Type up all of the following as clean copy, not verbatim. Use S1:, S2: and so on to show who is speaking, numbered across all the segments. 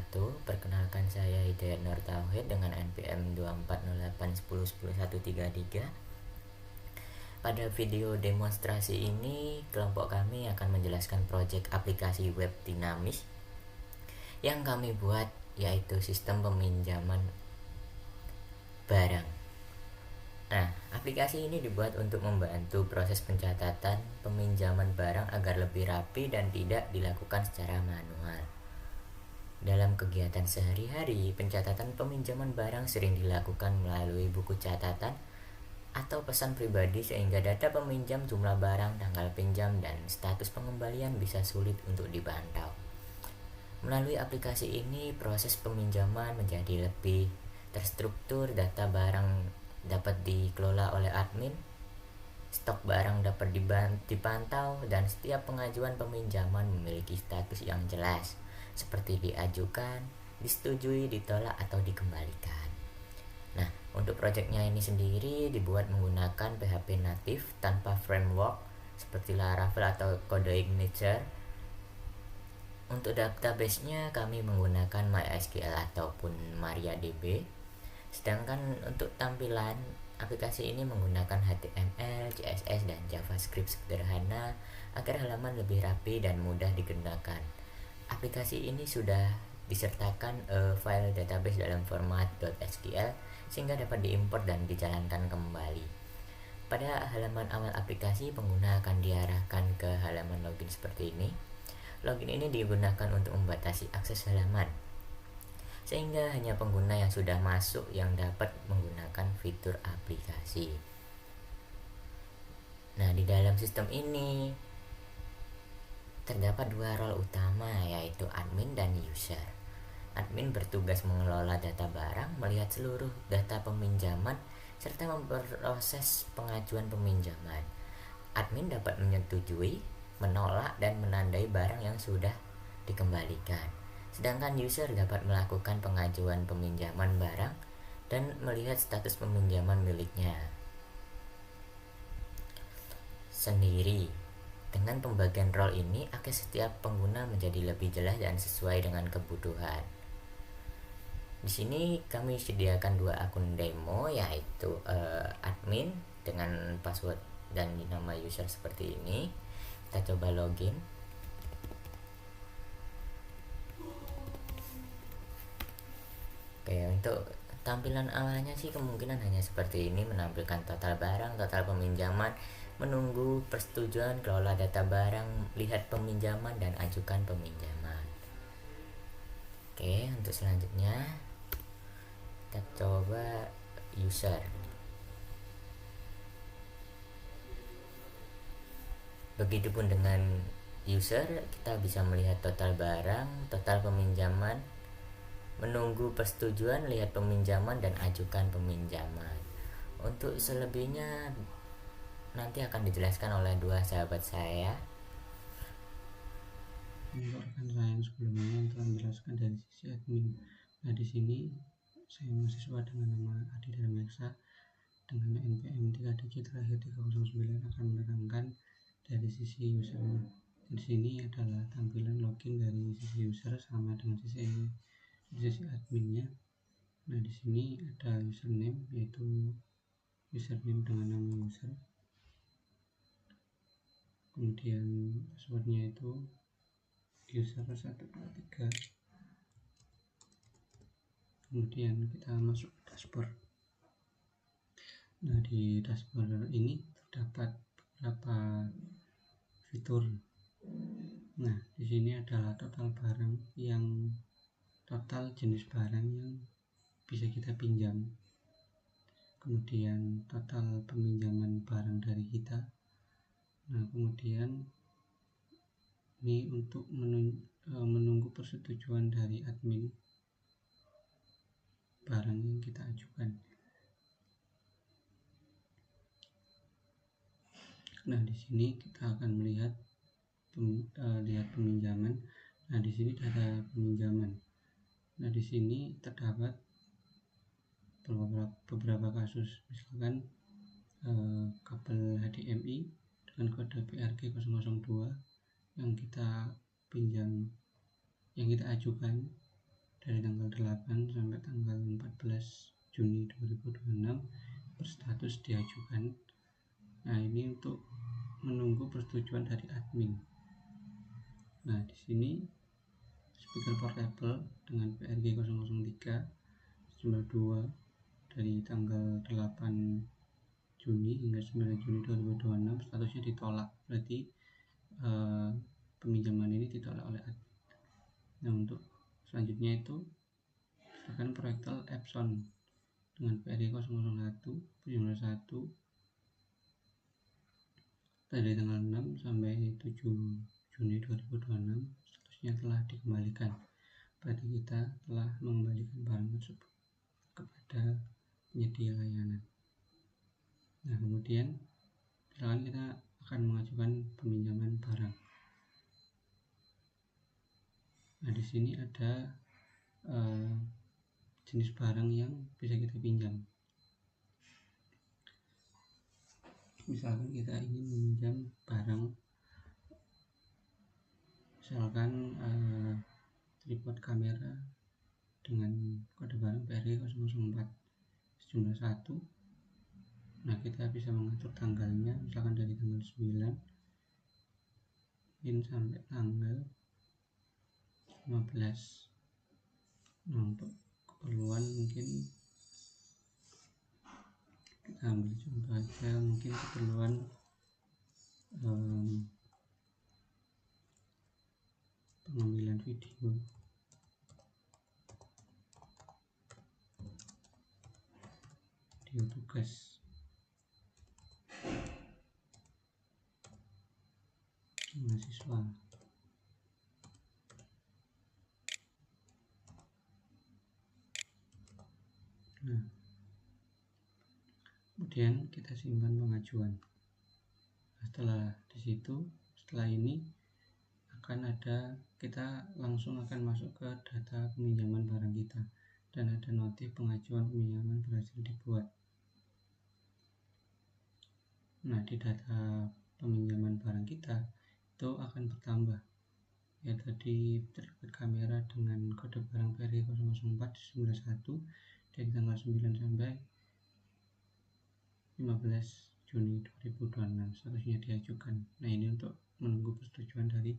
S1: wabarakatuh. Perkenalkan saya Hidayat Nur Tauhid dengan NPM 2408101113. Pada video demonstrasi ini, kelompok kami akan menjelaskan proyek aplikasi web dinamis yang kami buat, yaitu sistem peminjaman barang. Nah, aplikasi ini dibuat untuk membantu proses pencatatan peminjaman barang agar lebih rapi dan tidak dilakukan secara manual. Dalam kegiatan sehari-hari, pencatatan peminjaman barang sering dilakukan melalui buku catatan atau pesan pribadi sehingga data peminjam, jumlah barang, tanggal pinjam, dan status pengembalian bisa sulit untuk dipantau. Melalui aplikasi ini, proses peminjaman menjadi lebih terstruktur, data barang dapat dikelola oleh admin, stok barang dapat dipantau, dan setiap pengajuan peminjaman memiliki status yang jelas, seperti diajukan, disetujui, ditolak, atau dikembalikan. Nah, untuk proyeknya ini sendiri dibuat menggunakan PHP natif tanpa framework seperti Laravel atau CodeIgniter. Untuk database-nya kami menggunakan MySQL ataupun MariaDB. Sedangkan untuk tampilan, aplikasi ini menggunakan HTML, CSS, dan JavaScript sederhana agar halaman lebih rapi dan mudah digunakan. Aplikasi ini sudah disertakan file database dalam format .sql sehingga dapat diimport dan dijalankan kembali. Pada halaman awal aplikasi, pengguna akan diarahkan ke halaman login seperti ini. Login ini digunakan untuk membatasi akses halaman, sehingga hanya pengguna yang sudah masuk yang dapat menggunakan fitur aplikasi. Nah, di dalam sistem ini terdapat dua role utama, yaitu admin dan user. Admin bertugas mengelola data barang, melihat seluruh data peminjaman, serta memproses pengajuan peminjaman. Admin dapat menyetujui, menolak, dan menandai barang yang sudah dikembalikan. Sedangkan user dapat melakukan pengajuan peminjaman barang dan melihat status peminjaman miliknya sendiri. Dengan pembagian role ini, akses setiap pengguna menjadi lebih jelas dan sesuai dengan kebutuhan. Di sini kami sediakan dua akun demo, yaitu admin dengan password dan nama user seperti ini. Kita coba login. Oke, untuk tampilan awalnya sih kemungkinan hanya seperti ini, menampilkan total barang, total peminjaman, menunggu persetujuan, kelola data barang, lihat peminjaman, dan ajukan peminjaman. Oke, untuk selanjutnya kita coba user. Begitupun dengan user, kita bisa melihat total barang, total peminjaman, menunggu persetujuan, lihat peminjaman, dan ajukan peminjaman. Untuk selebihnya nanti akan dijelaskan oleh dua sahabat saya.
S2: Untuk rekan saya yang sebelumnya telah menjelaskan dari sisi admin. Nah, di sini saya mahasiswa dengan nama Adi Darmeksa dengan NPM 3 digit terakhir 309 akan menerangkan dari sisi usernya. Di sini adalah tampilan login dari sisi user sama dengan sisi adminnya. Nah, di sini ada username, yaitu username dengan nama user. Kemudian passwordnya itu user 123. Kemudian kita masuk ke dashboard. Nah, di dashboard ini terdapat beberapa fitur. Nah, di sini adalah total barang, yang total jenis barang yang bisa kita pinjam. Kemudian total peminjaman barang dari kita. Nah, kemudian ini untuk menunggu persetujuan dari admin barang yang kita ajukan. Nah, di sini kita akan melihat lihat peminjaman. Nah, di sini data peminjaman. Nah, di sini terdapat beberapa kasus, misalkan kabel HDMI dengan kode PRG002 yang kita pinjam, yang kita ajukan. dari tanggal 8 sampai tanggal 14 Juni 2026 berstatus diajukan. Nah, ini untuk menunggu persetujuan dari admin. Nah, di sini speaker portable dengan PRG 003 jumlah 2 dari tanggal 8 Juni hingga 9 Juni 2026 statusnya ditolak. Berarti peminjaman ini ditolak oleh admin. Nah, untuk selanjutnya itu silakan proyektil Epson dengan PRG 001 jumlah 1 dari tanggal 6 sampai 7 Juni 2026 statusnya telah dikembalikan. Berarti kita telah mengembalikan barang tersebut kepada penyedia layanan. Nah, kemudian silakan kita akan mengajukan peminjaman barang. Nah, di sini ada jenis barang yang bisa kita pinjam. Misalkan kita ingin meminjam barang, misalkan tripod kamera dengan kode barang PRG 004 sejumlah 1. Nah, kita bisa mengatur tanggalnya, misalkan dari tanggal 9 ini sampai tanggal 15. Nah, untuk keperluan mungkin kita ambil contoh aja, mungkin keperluan pengambilan video tugas mahasiswa. Nah, kemudian kita simpan pengajuan. Nah, setelah ini akan ada, kita langsung akan masuk ke data peminjaman barang kita dan ada notif pengajuan peminjaman berhasil dibuat. Nah, di data peminjaman barang kita itu akan bertambah, ya tadi tripod kamera dengan kode barang PRG 004 jumlah 1 dari tanggal 9 sampai 15 Juni 2026 statusnya diajukan. Nah, ini untuk menunggu persetujuan dari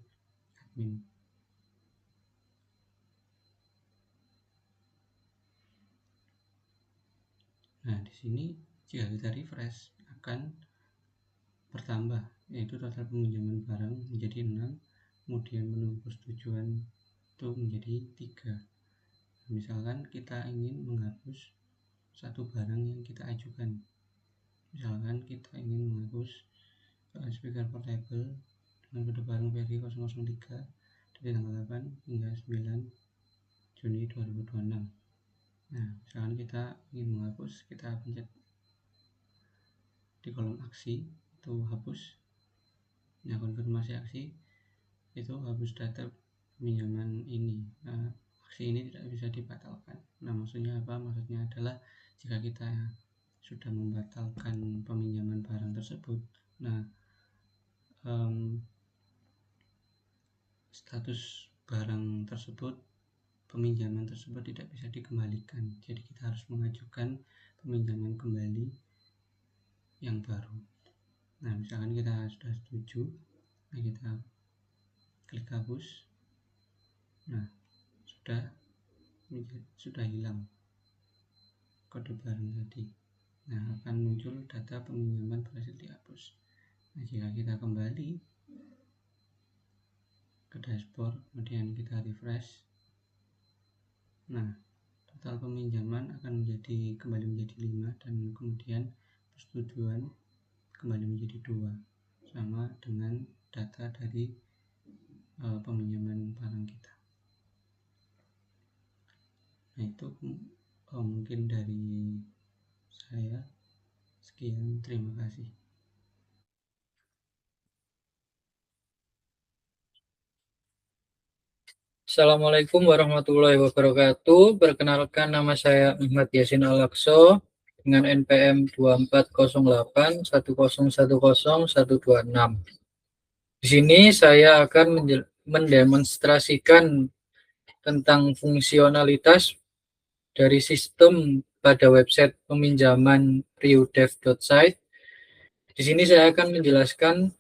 S2: admin. Nah, di sini jika kita refresh akan bertambah, yaitu total peminjaman barang menjadi 6, kemudian menunggu persetujuan itu menjadi 3. Misalkan kita ingin menghapus satu barang yang kita ajukan, misalkan kita ingin menghapus speaker portable dengan kode barang PRG 003 dari tanggal 8 hingga 9 Juni 2026. Nah, misalkan kita ingin menghapus, kita pencet di kolom aksi itu hapus. Nah, konfirmasi aksi itu hapus data peminjaman ini. Nah, aksi ini tidak bisa dibatalkan. Nah, maksudnya apa? Maksudnya adalah jika kita sudah membatalkan peminjaman barang tersebut, nah status barang tersebut, peminjaman tersebut tidak bisa dikembalikan. Jadi kita harus mengajukan peminjaman kembali yang baru. Nah, misalkan kita sudah setuju, nah kita klik hapus. Nah, sudah hilang kode barang tadi. Nah, akan muncul data peminjaman berhasil dihapus. Nah, jika kita kembali ke dashboard, kemudian kita refresh, nah total peminjaman akan kembali menjadi 5 dan kemudian persetujuan kembali menjadi 2, sama dengan data dari peminjaman barang kita. Nah, itu mungkin dari saya. Sekian, terima kasih.
S3: Assalamualaikum warahmatullahi wabarakatuh. Perkenalkan, nama saya Ahmad Yasin Alakso dengan NPM 240810101126. Di sini saya akan mendemonstrasikan tentang fungsionalitas dari sistem pada website peminjaman reudev.site. Di sini saya akan menjelaskan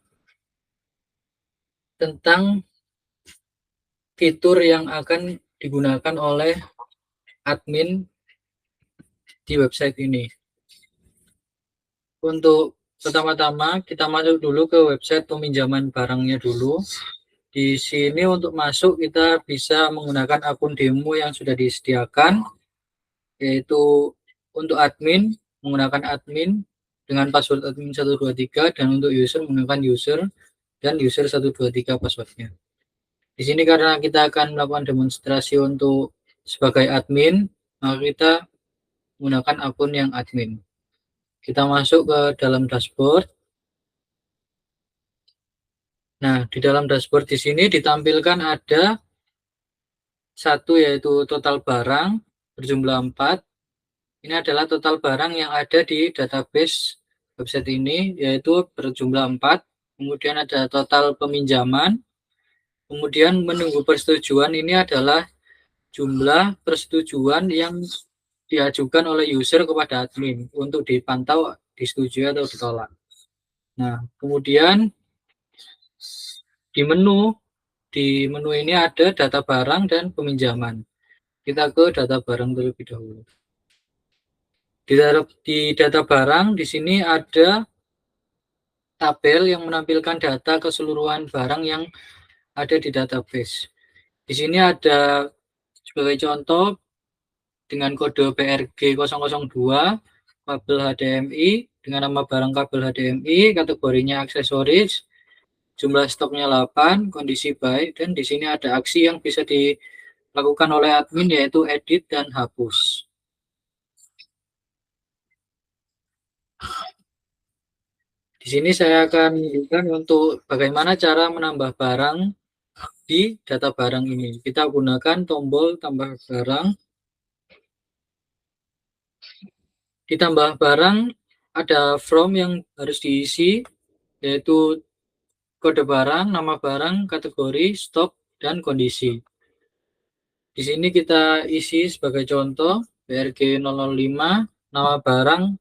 S3: tentang fitur yang akan digunakan oleh admin di website ini. Untuk pertama-tama kita masuk dulu ke website peminjaman barangnya dulu. Di sini untuk masuk kita bisa menggunakan akun demo yang sudah disediakan, yaitu untuk admin menggunakan admin dengan password admin 123, dan untuk user menggunakan user dan user 123 passwordnya. Di sini karena kita akan melakukan demonstrasi untuk sebagai admin, maka kita menggunakan akun yang admin. Kita masuk ke dalam dashboard. Nah, di dalam dashboard di sini ditampilkan ada satu, yaitu total barang berjumlah 4. Ini adalah total barang yang ada di database website ini, yaitu berjumlah 4. Kemudian ada total peminjaman. Kemudian menunggu persetujuan, ini adalah jumlah persetujuan yang diajukan oleh user kepada admin untuk dipantau disetujui atau ditolak. Nah, kemudian di menu ini ada data barang dan peminjaman. Kita ke data barang terlebih dahulu. Di data barang di sini ada tabel yang menampilkan data keseluruhan barang yang ada di database. Di sini ada sebagai contoh dengan kode PRG 002, kabel HDMI dengan nama barang kabel HDMI, kategorinya aksesoris, jumlah stoknya 8, kondisi baik, dan di sini ada aksi yang bisa dilakukan oleh admin, yaitu edit dan hapus. Di sini saya akan menunjukkan untuk bagaimana cara menambah barang di data barang ini. Kita gunakan tombol tambah barang. Di tambah barang ada form yang harus diisi, yaitu kode barang, nama barang, kategori, stok, dan kondisi. Di sini kita isi sebagai contoh BRG 005, nama barang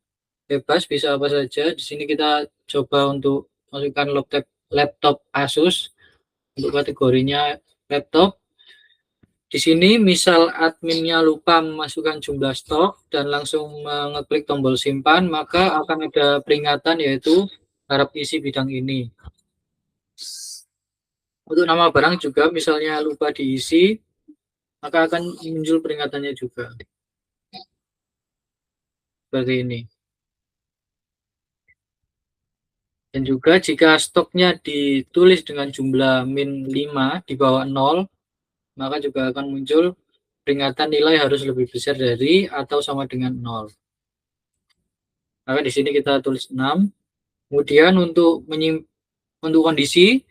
S3: bebas bisa apa saja. Di sini kita coba untuk masukkan laptop Asus untuk kategorinya laptop. Di sini misal adminnya lupa memasukkan jumlah stok dan langsung mengeklik tombol simpan, maka akan ada peringatan, yaitu harap isi bidang ini. Untuk nama barang juga misalnya lupa diisi, maka akan muncul peringatannya juga. Seperti ini. Dan juga jika stoknya ditulis dengan jumlah min 5 di bawah 0, maka juga akan muncul peringatan nilai harus lebih besar dari atau sama dengan 0. Maka di sini kita tulis 6. Kemudian untuk kondisi,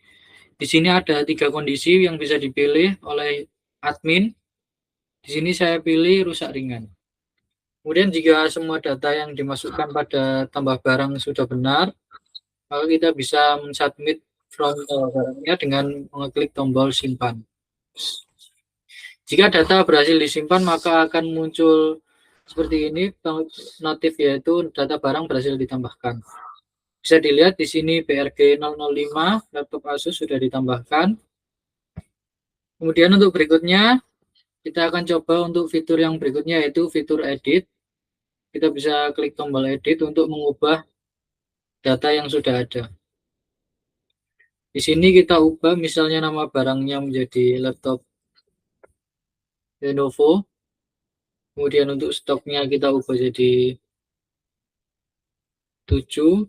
S3: di sini ada 3 kondisi yang bisa dipilih oleh admin. Di sini saya pilih rusak ringan. Kemudian jika semua data yang dimasukkan pada tambah barang sudah benar, maka kita bisa mensubmit from barangnya dengan mengeklik tombol simpan. Jika data berhasil disimpan, maka akan muncul seperti ini notif, yaitu data barang berhasil ditambahkan. Bisa dilihat di sini BRG 005 laptop Asus sudah ditambahkan. Kemudian untuk berikutnya kita akan coba untuk fitur yang berikutnya, yaitu fitur edit. Kita bisa klik tombol edit untuk mengubah data yang sudah ada. Di sini kita ubah misalnya nama barangnya menjadi laptop Lenovo. Kemudian untuk stoknya kita ubah jadi 7.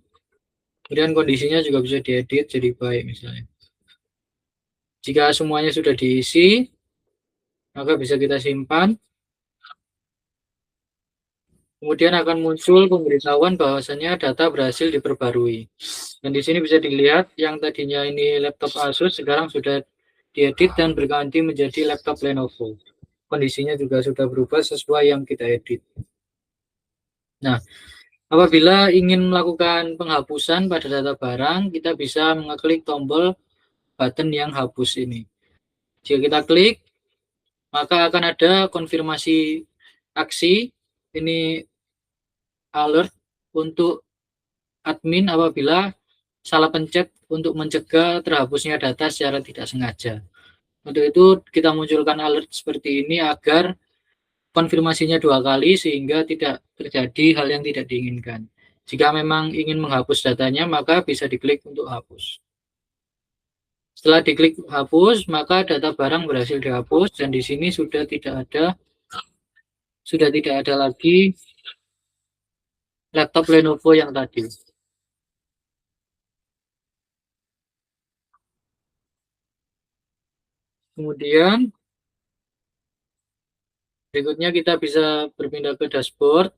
S3: Kemudian kondisinya juga bisa diedit jadi baik misalnya. Jika semuanya sudah diisi, maka bisa kita simpan. Kemudian akan muncul pemberitahuan bahwasannya data berhasil diperbarui. Dan di sini bisa dilihat yang tadinya ini laptop Asus sekarang sudah diedit dan berganti menjadi laptop Lenovo. Kondisinya juga sudah berubah sesuai yang kita edit. Nah, apabila ingin melakukan penghapusan pada data barang, kita bisa mengeklik tombol button yang hapus ini. Jika kita klik, maka akan ada konfirmasi aksi, ini alert untuk admin apabila salah pencet untuk mencegah terhapusnya data secara tidak sengaja. Untuk itu kita munculkan alert seperti ini agar konfirmasinya 2 kali sehingga tidak terjadi hal yang tidak diinginkan. Jika memang ingin menghapus datanya, maka bisa diklik untuk hapus. Setelah diklik hapus, maka data barang berhasil dihapus dan di sini sudah tidak ada lagi laptop Lenovo yang tadi. Kemudian berikutnya kita bisa berpindah ke dashboard.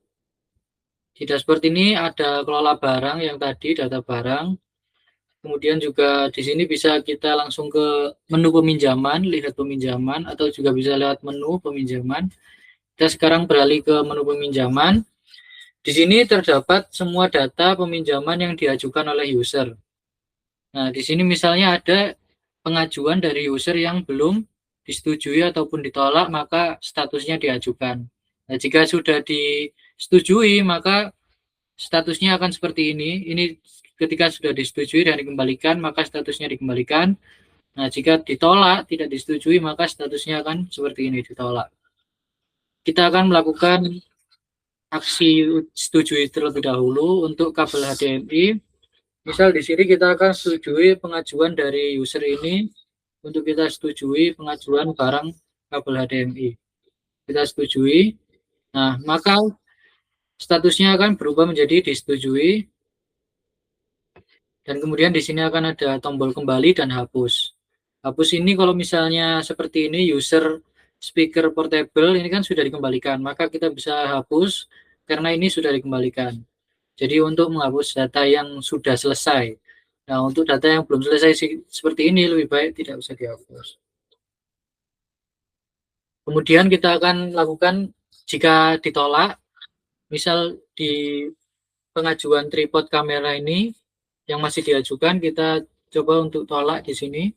S3: Di dashboard ini ada kelola barang yang tadi, data barang. Kemudian juga di sini bisa kita langsung ke menu peminjaman, lihat peminjaman, atau juga bisa lewat menu peminjaman. Kita sekarang beralih ke menu peminjaman. Di sini terdapat semua data peminjaman yang diajukan oleh user. Nah, di sini misalnya ada pengajuan dari user yang belum disetujui ataupun ditolak, maka statusnya diajukan. Nah, jika sudah disetujui, maka statusnya akan seperti ini. Ini ketika sudah disetujui dan dikembalikan, maka statusnya dikembalikan. Nah, jika ditolak, tidak disetujui, maka statusnya akan seperti ini, ditolak. Kita akan melakukan aksi setujui terlebih dahulu untuk kabel HDMI. Misal di sini kita akan setujui pengajuan dari user ini untuk kita setujui pengajuan barang kabel HDMI. Kita setujui. Nah, maka statusnya akan berubah menjadi disetujui. Dan kemudian di sini akan ada tombol kembali dan hapus. Hapus ini kalau misalnya seperti ini user speaker portable ini kan sudah dikembalikan, maka kita bisa hapus karena ini sudah dikembalikan. Jadi untuk menghapus data yang sudah selesai. Nah, untuk data yang belum selesai seperti ini lebih baik tidak usah dihapus. Kemudian kita akan lakukan jika ditolak, misal di pengajuan tripod kamera ini yang masih diajukan, kita coba untuk tolak di sini.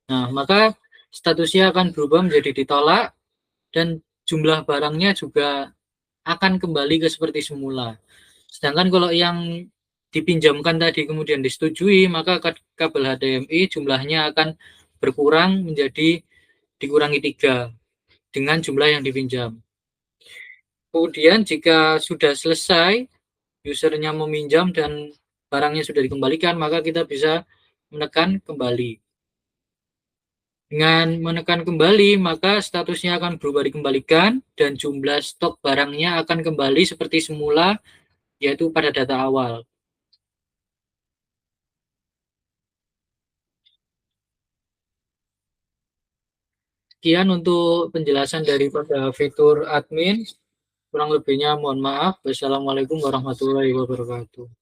S3: Nah, maka statusnya akan berubah menjadi ditolak dan jumlah barangnya juga akan kembali ke seperti semula. Sedangkan kalau yang dipinjamkan tadi kemudian disetujui, maka kabel HDMI jumlahnya akan berkurang menjadi dikurangi 3 dengan jumlah yang dipinjam. Kemudian jika sudah selesai, usernya meminjam dan barangnya sudah dikembalikan, maka kita bisa menekan kembali. Dengan menekan kembali, maka statusnya akan berubah dikembalikan dan jumlah stok barangnya akan kembali seperti semula, yaitu pada data awal. Sekian untuk penjelasan daripada fitur admin. Kurang lebihnya mohon maaf. Wassalamualaikum warahmatullahi wabarakatuh.